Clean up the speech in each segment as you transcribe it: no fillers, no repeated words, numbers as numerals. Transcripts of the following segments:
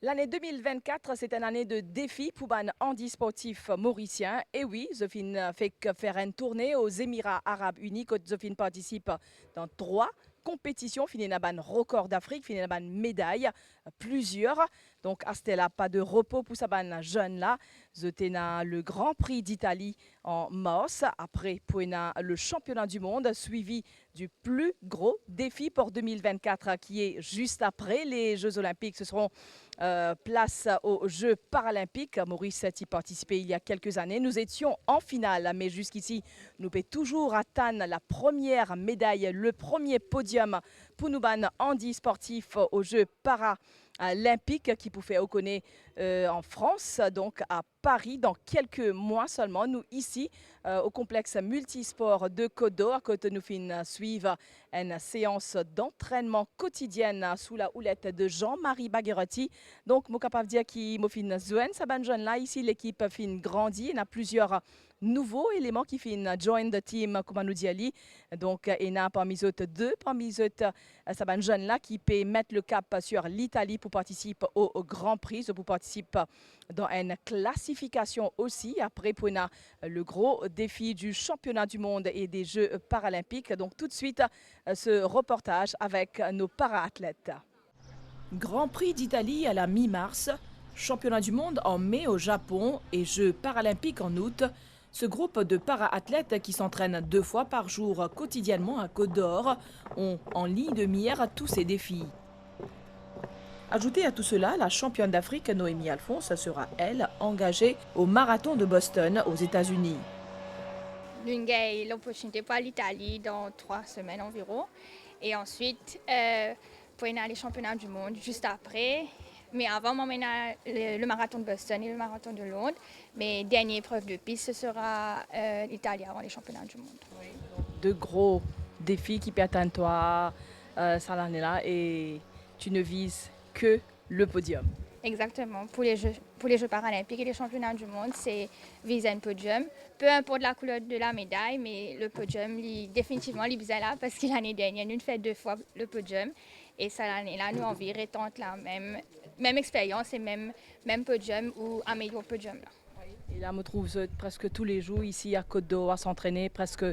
L'année 2024, c'est une année de défi pour les handisportifs mauriciens. Et oui, Zofine fait faire une tournée aux Émirats Arabes Unis. Zofine participe dans 3 compétitions. Fini un record d'Afrique, fini une médaille, plusieurs. Donc, Astella, pas de repos pour ces jeunes-là. Zotena le Grand Prix d'Italie en mars. Après, pour le championnat du monde, suivi du plus gros défi pour 2024, qui est juste après les Jeux Olympiques. Ce seront place aux Jeux paralympiques. Maurice y participé il y a quelques années. Nous étions en finale, mais jusqu'ici, nous pouvons toujours atteindre la première médaille, le premier podium pour nous handi sportif aux Jeux paralympiques qui pouvait reconnaître en France, donc à Paris, dans quelques mois seulement. Nous ici, au complexe multisport de Codo, à côté nous suivre une séance d'entraînement quotidienne sous la houlette de Jean-Marie Bagherotti. Donc, je suis capable de dire qu'il m'a fait ça jeune là. Ici, l'équipe fin grandit. Il y a plusieurs nouveaux éléments qui fin join the team, comme nous dit Ali. Donc, il y a parmi eux deux, parmi eux, ça jeune là qui peut mettre le cap sur l'Italie pour participer au Grand Prix, pour participer dans une classification aussi. Après, pour le gros défi du championnat du monde et des Jeux paralympiques. Donc, tout de suite, ce reportage avec nos para-athlètes. Grand Prix d'Italie à la mi-mars, championnat du monde en mai au Japon et Jeux paralympiques en août. Ce groupe de para-athlètes qui s'entraînent 2 fois par jour quotidiennement à Côte d'Or ont en ligne de mire tous ces défis. Ajoutez à tout cela, la championne d'Afrique Noémie Alphonse sera, elle, engagée au marathon de Boston aux États-Unis. Nous avons l'opportunité pour l'Italie dans 3 semaines environ. Et ensuite, pour aller les championnats du monde juste après. Mais avant, on mène le marathon de Boston et le marathon de Londres. Mais dernière épreuve de piste, ce sera l'Italie avant les championnats du monde. Oui. 2 gros défis qui attendent toi cette année-là et tu ne vises que le podium. Exactement. Pour les Jeux paralympiques et les championnats du monde, c'est viser un podium. Peu importe la couleur de la médaille, mais le podium, définitivement, il est là parce que l'année dernière, nous avons fait 2 fois le podium. Et cette année-là, nous environ tente la même expérience et même podium ou améliorer le podium. Là. Oui. Et là, me trouve presque tous les jours ici à Côte d'Or à s'entraîner presque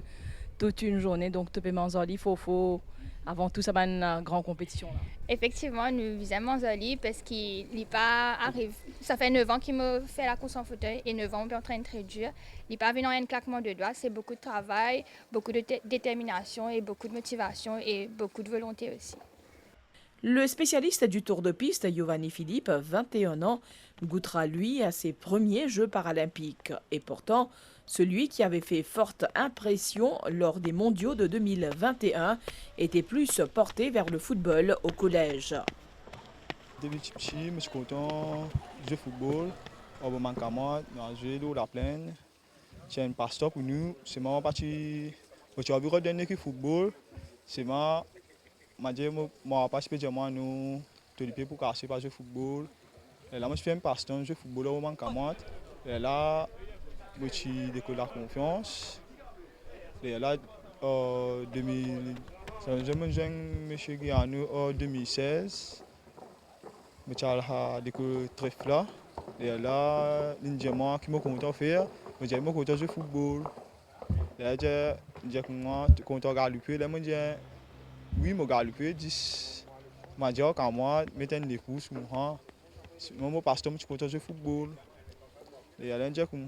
toute une journée. Donc, tu peux il faut avant tout ça une grande compétition. Là. Effectivement, nous visons Manzoli parce qu'il n'est pas arrivé. Ça fait 9 ans qu'il me fait la course en fauteuil et 9 ans on est en train de très dur. Il n'est pas venu en un claquement de doigts. C'est beaucoup de travail, beaucoup de détermination et beaucoup de motivation et beaucoup de volonté aussi. Le spécialiste du tour de piste, Giovanni Philippe, 21 ans, goûtera lui à ses premiers Jeux paralympiques. Et pourtant, celui qui avait fait forte impression lors des mondiaux de 2021 était plus porté vers le football au collège. Depuis petit, je suis content de jouer au football. Au moment où on a joué dans la plaine, c'est un pasteur pour nous. C'est moi parti au bureau d'un équipe football. C'est moi dit moi participé à nous pour casser par jouer football. Et là, je fais un pasteur, je joue football au moment où et là, je suis décollé la confiance. Et là, en 2016. Je suis décollé très là. Et là, l'Indien qui m'a content faire, je suis content de jouer football. Et là, je suis content de galoper. Là, je dis oui, je galoper 10. Je dis quand moi, je mets des courses. Je passe je suis content de jouer football. Et là, je suis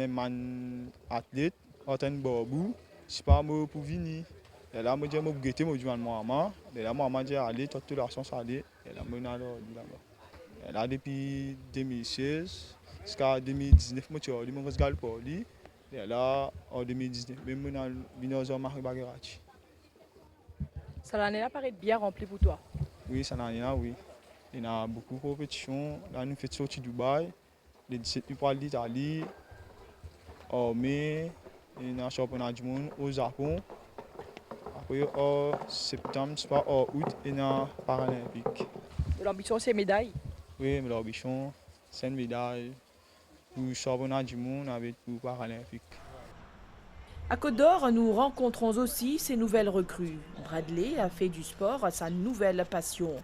un athlète, un babou, je suis pas pour venir. Et là, je me dis que je suis maman. Et là, maman dit allez, toute la chance aller. Et là, je suis là-bas. Et là, depuis 2016 jusqu'à 2019, je suis allé à Galpoli. Et là, en 2019, je suis venu à Jean-Marie Bagherotti. Cette année-là paraît bien remplie pour toi. Oui, cette année-là, oui. Il y a beaucoup de compétitions. Là, nous faisons sortir Dubaï, le 17 mai pour l'Italie. En mai, il y a un championnat du monde au Japon. Après, en septembre, en août, il y a un paralympique. L'ambition, c'est médaille. Oui, mais l'ambition, c'est une médaille pour le championnat du monde avec le paralympique. À Côte d'Or, nous rencontrons aussi ces nouvelles recrues. Bradley a fait du sport sa nouvelle passion.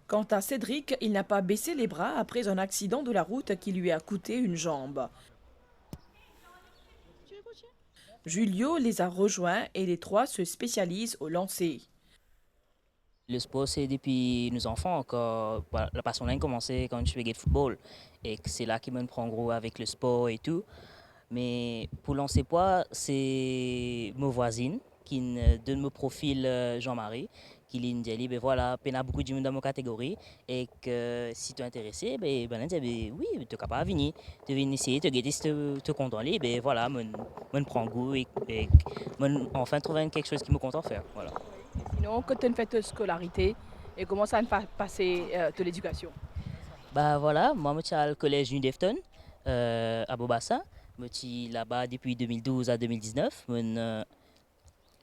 Quant à Cédric, il n'a pas baissé les bras après un accident de la route qui lui a coûté une jambe. Julio les a rejoints et les trois se spécialisent au lancer. Le sport, c'est depuis nos enfants. La passion a commencé quand je faisais de football. Et c'est là qu'il me prend gros avec le sport et tout. Mais pour lancer poids, c'est ma voisine qui donne mon profil Jean-Marie, qui lui dit, ben voilà, il y a beaucoup de gens dans ma catégorie et que si tu es intéressé, ben dit, ben oui, tu es capable de venir. Tu viens essayer, tu guetter si tu es content, ben voilà, je prends goût et enfin trouver quelque chose qui me content faire. Voilà. Sinon, quand tu as fait ta scolarité, et comment ça a passé de l'éducation? Bah voilà, moi je suis au collège Nudefton à Bobassa. Je suis là-bas depuis 2012 à 2019.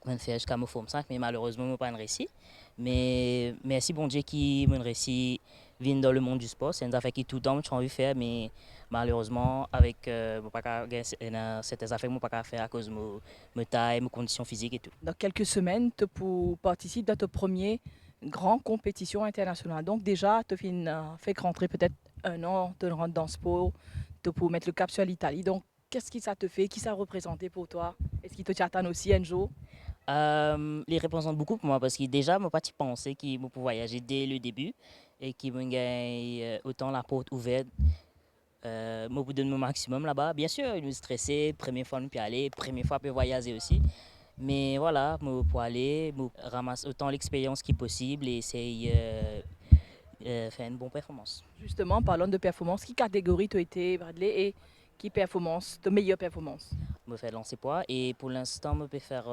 Je fais jusqu'à mon forme 5, mais malheureusement, je n'ai pas réussi. Mais merci bon Dieu qui m'a réussi vient dans le monde du sport. C'est une affaire qui tout le temps j'ai envie de faire, mais malheureusement, avec certaines affaires que je ne peux pas faire à cause de ma taille, mes conditions physiques et tout. Dans quelques semaines, tu participes à ta première grande compétition internationale. Donc déjà, tu fait rentrer peut-être un an, tu rentres dans le sport, tu pour mettre le cap sur l'Italie. Donc, qu'est-ce que ça te fait? Qui ça a représenté pour toi? Est-ce qu'il te t'attend aussi un jour? Les représentent beaucoup pour moi parce que déjà, je n'ai pas pensé qu'ils pouvaient voyager dès le début et qu'ils me gagnent autant la porte ouverte. Je vous donne mon maximum là-bas. Bien sûr, je suis stressé, première fois, je peux aller, première fois, je peux voyager aussi. Mais voilà, pour aller, je ramasse autant l'expérience qui est possible et essayer de faire une bonne performance. Justement, parlons de performance. Qui catégorie tu as été, Bradley, et qui performance, de meilleure performance? Je me fais lancer poids et pour l'instant, je peux faire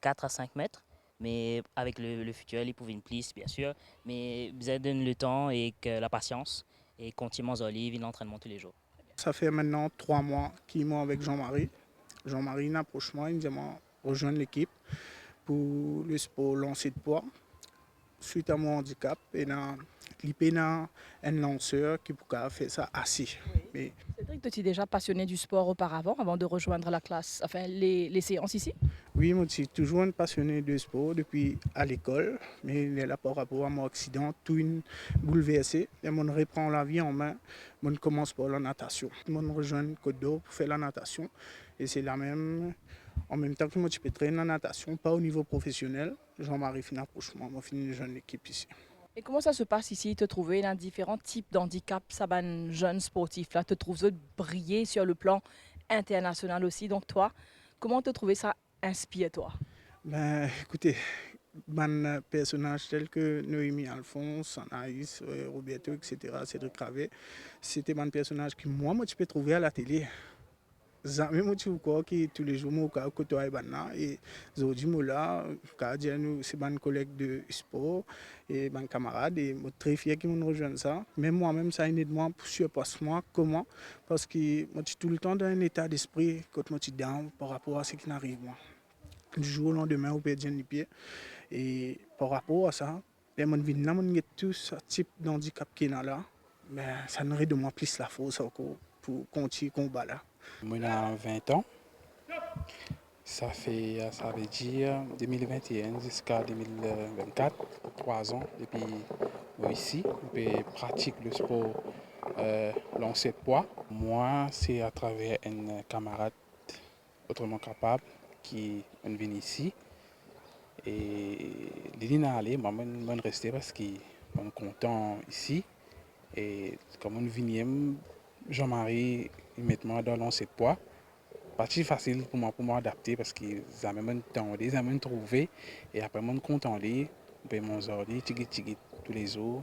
4 à 5 mètres. Mais avec le futur, il pouvait une plisse, bien sûr. Mais vous avez donné le temps et que la patience et continuer à olive l'entraînement tous les jours. Ça fait maintenant 3 mois qu'il est avec Jean-Marie. Jean-Marie approche moi, il me dit rejoindre l'équipe pour le sport lancer de poids. Suite à mon handicap, il y a un lanceur qui peut faire ça assis. Mais... Cédric, tu étais déjà passionné du sport auparavant, avant de rejoindre la classe, enfin les séances ici? Oui, moi je suis toujours un passionné de sport depuis à l'école, mais là, par rapport à mon accident, tout est bouleversé. Et je reprend la vie en main, je commence par la natation. Je rejoins Côte d'Or pour faire la natation et c'est la même. En même temps que moi, je peux traîner la natation, pas au niveau professionnel. Jean-Marie finit approchement, moi finis une jeune équipe ici. Et comment ça se passe ici, te trouver dans différents types d'handicaps, ça ban jeunes sportifs là, te trouves briller sur le plan international aussi. Donc toi, comment te trouver ça inspire toi? Ben écoutez, un personnage tel que Noémie Alphonse, Anaïs, Roberto, etc., Cédric Ravet, c'était un personnage que moi je peux trouver à la télé. Jamais moi tu vois que tous les jours moi côtoie banna et aujourd'hui moi là c'est un collègue de sport et un camarade et moi très fier qu'ils me rejoignent ça. Mais moi-même ça aide moi pour surpasser moi comment parce que moi je suis tout le temps dans un état d'esprit quand moi je suis down par rapport à ce qui m'arrive moi. Du jour au lendemain on perd les pieds et par rapport à ça les gens viennent là on tout ce type d'handicap qui est là mais ça nous de moi plus la force encore pour continuer le combat là. Moi, j'ai 20 ans. Ça veut dire 2021 jusqu'à 2024, 3 ans depuis ici. Je pratique le sport lancer de poids. Moi, c'est à travers un camarade autrement capable qui est venu ici. Et il est allé, moi, je suis resté parce que je suis content ici. Et comme on vient, Jean-Marie, il met moi dans lancer de poids. Partie facile pour moi adapter parce que ça m'a tendu, ça m'a trouvé et après mon content lui, ben mon ordi tigit tous les jours.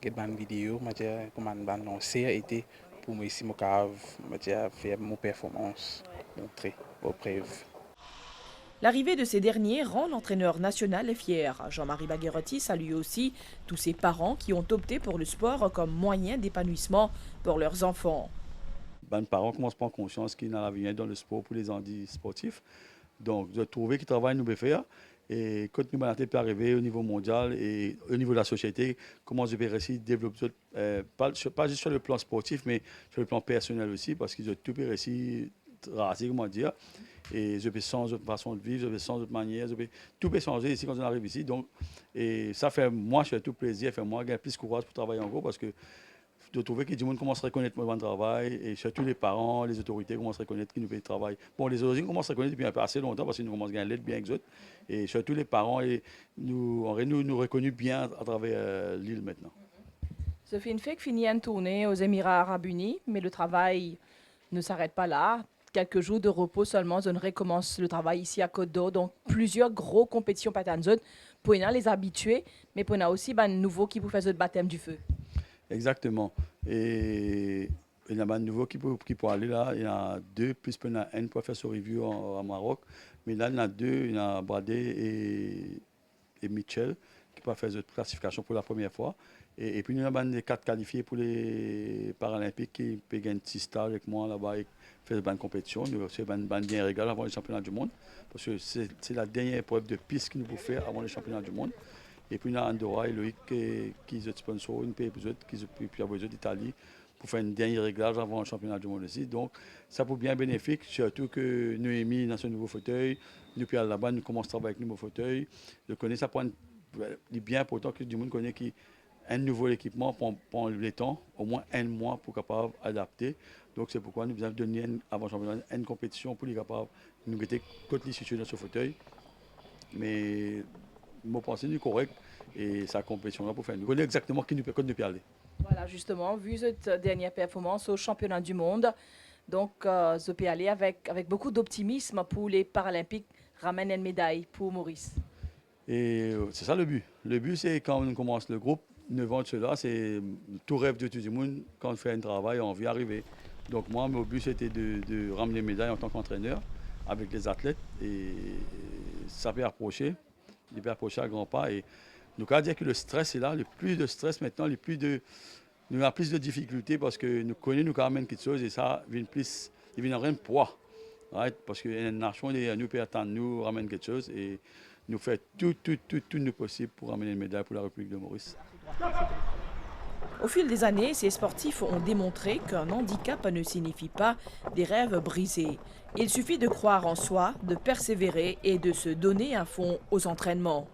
Quelle bonne vidéo, m'a dit comment ban lancer était pour moi ici mon cave, m'a dit faire mon performance, montrer aux preuves. L'arrivée de ces derniers rend l'entraîneur national fier. Jean-Marie Baguerotti salue aussi tous ces parents qui ont opté pour le sport comme moyen d'épanouissement pour leurs enfants. Les parents commencent à prendre conscience qu'il y a l'avenir dans le sport pour les handicaps sportifs. Donc, de trouver qu'ils travaillent nous faire et quand nous allons arriver au niveau mondial et au niveau de la société, comment je vais réussir à développer, pas juste sur le plan sportif, mais sur le plan personnel aussi, parce qu'ils ont tout réussi rasé, comment dire. Et je peux changer de façon de vivre, je peux changer de manière, tout peut changer ici quand on arrive ici. Donc, et ça fait, moi, je fais tout plaisir, fait moi, j'ai plus de courage pour travailler encore parce que de trouver que du monde commence à reconnaître mon travail et surtout les parents, les autorités commencent à reconnaître qu'ils nous payent le travail. Bon, les origines commencent à reconnaître depuis un peu assez longtemps parce qu'ils nous commencent à gagner l'aide bien que les autres. Et surtout les parents, et nous reconnus bien à travers l'île maintenant. Sophie Nfek finit une tournée aux Émirats Arabes Unis, mais le travail ne s'arrête pas là. Quelques jours de repos seulement, on recommence le travail ici à Côte d'Or. Donc, plusieurs grosses compétitions patanzone pour les habitués, mais pour aussi de nouveaux qui vous font le baptême du feu. Exactement. Et il y a un nouveau qui peut aller là. Il y a 2, plus il y a un pour faire ce review au Maroc. Mais là, il y en a 2, il y a Bradé et Mitchell qui peuvent faire cette classification pour la première fois. Et puis, il y a les 4 qualifiés pour les Paralympiques qui peuvent gagner 6 stars avec moi là-bas et faire une bonne compétition. Nous avons une bien régal avant les championnats du monde. Parce que c'est la dernière épreuve de piste que nous pouvons faire avant les championnats du monde. Et puis, il y a Andorra et Loïc qui sont sponsors, une pays puis besoin d'Italie pour faire un dernier réglage avant le championnat du monde aussi. Donc, ça peut bien bénéfique, surtout que Noémie dans ce nouveau fauteuil, nous puis là-bas, nous commençons à travailler avec un nouveau fauteuil. Je connais ça pour bien important que du monde connaît un nouveau équipement pendant le temps, au moins 1 mois pour capable adapter. Donc, c'est pourquoi nous avons donné avant le championnat une compétition pour les capables nous guetter contre les situés dans ce fauteuil. Mais je pense que c'est correct et sa compétition là pour faire. Nous connaissons exactement qui nous peut aller. Voilà, justement, vu cette dernière performance au championnat du monde, donc je peux aller avec beaucoup d'optimisme pour les Paralympiques, ramener une médaille pour Maurice. Et c'est ça le but. Le but, c'est quand on commence le groupe, 9 ans de cela, c'est tout rêve de tout le monde. Quand on fait un travail, on veut y arriver. Donc moi, mon but, c'était de ramener les médailles en tant qu'entraîneur avec les athlètes. Et ça peut approcher. Il peut approcher à grands pas. Et nous avons dire que le stress est là. Le plus de stress maintenant, nous avons plus de difficultés parce que nous connaissons nous ramène quelque chose et ça vient plus, il vient rien de poids. Right? Parce qu'une nation, nous peut attendre, nous ramène quelque chose et nous fait tout nous possible pour ramener une médaille pour la République de Maurice. Au fil des années, ces sportifs ont démontré qu'un handicap ne signifie pas des rêves brisés. Il suffit de croire en soi, de persévérer et de se donner à fond aux entraînements.